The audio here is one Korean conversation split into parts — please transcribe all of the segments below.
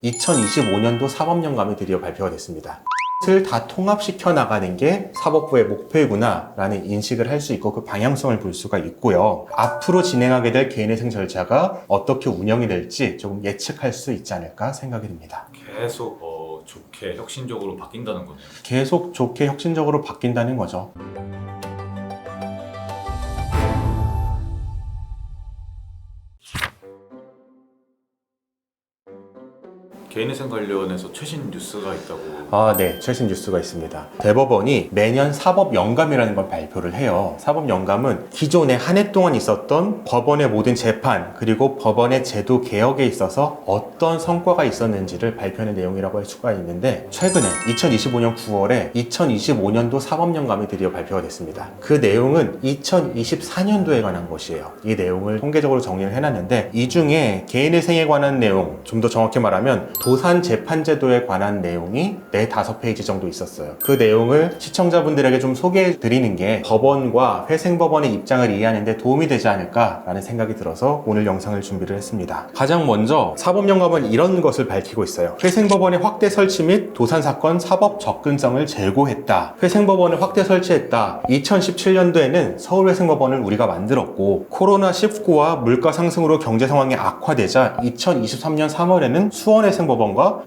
2025년도 사법연감이 드디어 발표가 됐습니다. 이것을 다 통합시켜 나가는 게 사법부의 목표이구나 라는 인식을 할 수 있고 그 방향성을 볼 수가 있고요. 앞으로 진행하게 될 개인회생 절차가 어떻게 운영이 될지 조금 예측할 수 있지 않을까 생각이 듭니다. 계속 좋게 혁신적으로 바뀐다는 거네요. 계속 좋게 혁신적으로 바뀐다는 거죠. 개인회생 관련해서 최신 뉴스가 있다고. 네. 최신 뉴스가 있습니다. 대법원이 매년 사법연감이라는 걸 발표를 해요. 사법연감은 기존에 한 해 동안 있었던 법원의 모든 재판 그리고 법원의 제도 개혁에 있어서 어떤 성과가 있었는지를 발표하는 내용이라고 할 수가 있는데, 최근에 2025년 9월에 2025년도 사법연감이 드디어 발표가 됐습니다. 그 내용은 2024년도에 관한 것이에요. 이 내용을 통계적으로 정리를 해놨는데, 이 중에 개인회생에 관한 내용, 좀 더 정확히 말하면 도산재판제도에 관한 내용이 4-5페이지 정도 있었어요. 그 내용을 시청자분들에게 좀 소개해 드리는 게 법원과 회생법원의 입장을 이해하는 데 도움이 되지 않을까라는 생각이 들어서 오늘 영상을 준비를 했습니다. 가장 먼저 사법연감은 이런 것을 밝히고 있어요. 회생법원의 확대 설치 및 도산사건 사법 접근성을 제고했다. 회생법원을 확대 설치했다. 2017년도에는 서울회생법원을 우리가 만들었고, 코로나19와 물가 상승으로 경제 상황이 악화되자 2023년 3월에는 수원회생법원과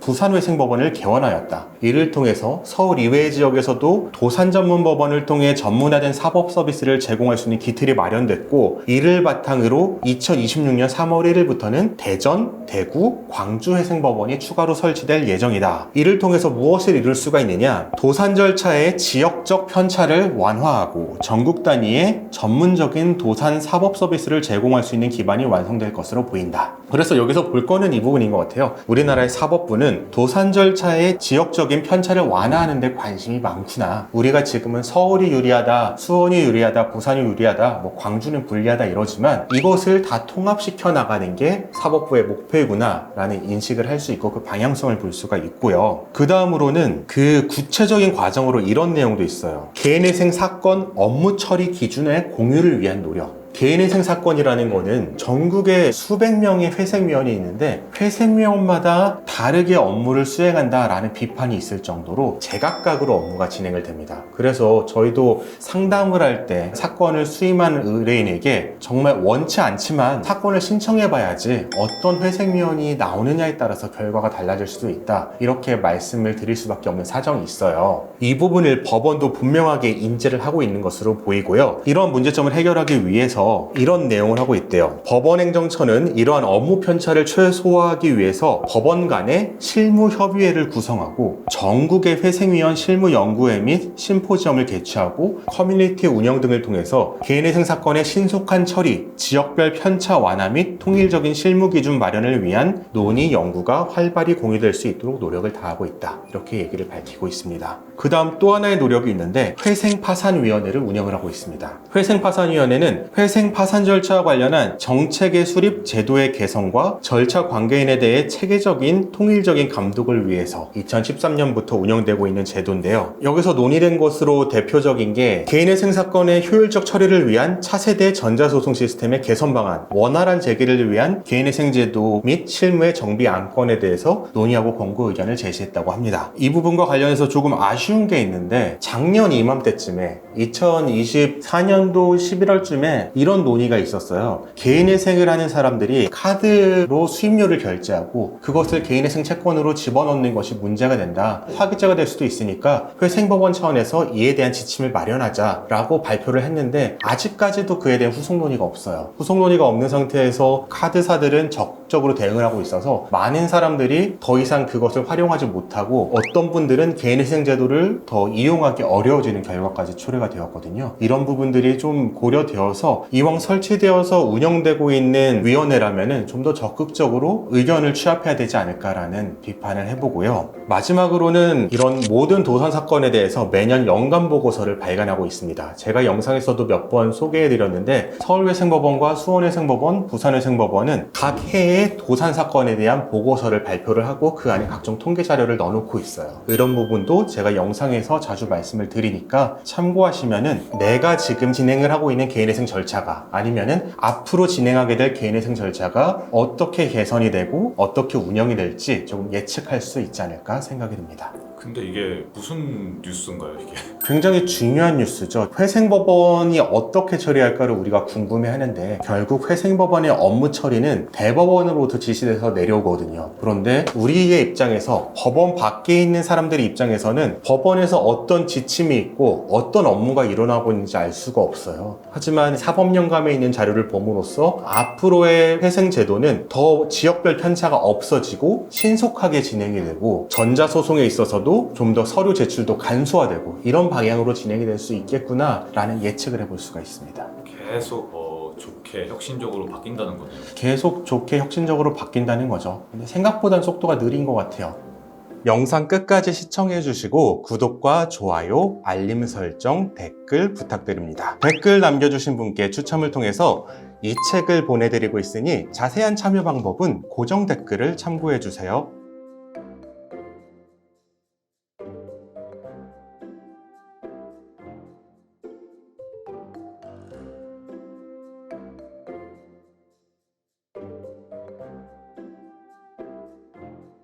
부산회생법원을 개원하였다. 이를 통해서 서울 이외의 지역에서도 도산 전문 법원을 통해 전문화된 사법 서비스를 제공할 수 있는 기틀이 마련됐고, 이를 바탕으로 2026년 3월 1일부터는 대전, 대구, 광주 회생법원이 추가로 설치될 예정이다. 이를 통해서 무엇을 이룰 수가 있느냐? 도산 절차의 지역적 편차를 완화하고 전국 단위의 전문적인 도산 사법 서비스를 제공할 수 있는 기반이 완성될 것으로 보인다. 그래서 여기서 볼 거는 이 부분인 것 같아요. 우리나라의 사법부는 도산 절차의 지역적인 편차를 완화하는 데 관심이 많구나. 우리가 지금은 서울이 유리하다, 수원이 유리하다, 부산이 유리하다, 광주는 불리하다 이러지만, 이것을 다 통합시켜 나가는 게 사법부의 목표이구나 라는 인식을 할 수 있고 그 방향성을 볼 수가 있고요. 그 다음으로는 그 구체적인 과정으로 이런 내용도 있어요. 개인회생 사건 업무 처리 기준의 공유를 위한 노력. 개인회생 사건이라는 거는 전국에 수백 명의 회생위원이 있는데 회생위원마다 다르게 업무를 수행한다라는 비판이 있을 정도로 제각각으로 업무가 진행을 됩니다. 그래서 저희도 상담을 할 때 사건을 수임하는 의뢰인에게 정말 원치 않지만 사건을 신청해봐야지 어떤 회생위원이 나오느냐에 따라서 결과가 달라질 수도 있다, 이렇게 말씀을 드릴 수밖에 없는 사정이 있어요. 이 부분을 법원도 분명하게 인지를 하고 있는 것으로 보이고요. 이런 문제점을 해결하기 위해서 이런 내용을 하고 있대요. 법원행정처는 이러한 업무 편차를 최소화하기 위해서 법원 간의 실무협의회를 구성하고 전국의 회생위원 실무연구회 및 심포지엄을 개최하고 커뮤니티 운영 등을 통해서 개인회생 사건의 신속한 처리, 지역별 편차 완화 및 통일적인 실무 기준 마련을 위한 논의 연구가 활발히 공유될 수 있도록 노력을 다하고 있다. 이렇게 얘기를 밝히고 있습니다. 그 다음 또 하나의 노력이 있는데, 회생파산위원회를 운영을 하고 있습니다. 회생파산위원회는 회생 파산 절차와 관련한 정책의 수립, 제도의 개선과 절차 관계인에 대해 체계적인 통일적인 감독을 위해서 2013년부터 운영되고 있는 제도인데요. 여기서 논의된 것으로 대표적인 게 개인회생 사건의 효율적 처리를 위한 차세대 전자소송 시스템의 개선 방안, 원활한 재개를 위한 개인회생 제도 및 실무의 정비 안건에 대해서 논의하고 권고 의견을 제시했다고 합니다. 이 부분과 관련해서 조금 아쉬운 게 있는데, 작년 이맘때쯤에 2024년도 11월쯤에 이런 논의가 있었어요. 개인회생을 하는 사람들이 카드로 수임료를 결제하고 그것을 개인회생 채권으로 집어넣는 것이 문제가 된다, 화기죄가 될 수도 있으니까 회생법원 차원에서 이에 대한 지침을 마련하자라고 발표를 했는데, 아직까지도 그에 대한 후속 논의가 없어요. 후속 논의가 없는 상태에서 카드사들은 적극적으로 대응을 하고 있어서 많은 사람들이 더 이상 그것을 활용하지 못하고 어떤 분들은 개인회생 제도를 더 이용하기 어려워지는 결과까지 초래가 되었거든요. 이런 부분들이 좀 고려되어서 이왕 설치되어서 운영되고 있는 위원회라면은 좀 더 적극적으로 의견을 취합해야 되지 않을까라는 비판을 해보고요. 마지막으로는 이런 모든 도산 사건에 대해서 매년 연간 보고서를 발간하고 있습니다. 제가 영상에서도 몇 번 소개해드렸는데, 서울회생법원과 수원회생법원, 부산회생법원은 각 해의 도산 사건에 대한 보고서를 발표를 하고 그 안에 각종 통계 자료를 넣어놓고 있어요. 이런 부분도 제가 영상에서 자주 말씀을 드리니까 참고하시면은 내가 지금 진행을 하고 있는 개인회생 절차가 절차가 아니면은 앞으로 진행하게 될 개인회생 절차가 어떻게 개선이 되고 어떻게 운영이 될지 조금 예측할 수 있지 않을까 생각이 듭니다. 근데 이게 무슨 뉴스인가요, 이게? 굉장히 중요한 뉴스죠. 회생법원이 어떻게 처리할까를 우리가 궁금해하는데 결국 회생법원의 업무 처리는 대법원으로부터 지시돼서 내려오거든요. 그런데 우리의 입장에서 법원 밖에 있는 사람들의 입장에서는 법원에서 어떤 지침이 있고 어떤 업무가 일어나고 있는지 알 수가 없어요. 하지만 사법연감에 있는 자료를 봄으로써 앞으로의 회생제도는 더 지역별 편차가 없어지고 신속하게 진행이 되고 전자소송에 있어서도 좀 더 서류 제출도 간소화되고 이런 방향으로 진행이 될 수 있겠구나라는 예측을 해볼 수가 있습니다. 계속 좋게 혁신적으로 바뀐다는 거네요. 계속 좋게 혁신적으로 바뀐다는 거죠. 근데 생각보단 속도가 느린 것 같아요. 영상 끝까지 시청해 주시고 구독과 좋아요, 알림 설정, 댓글 부탁드립니다. 댓글 남겨주신 분께 추첨을 통해서 이 책을 보내드리고 있으니 자세한 참여 방법은 고정 댓글을 참고해 주세요.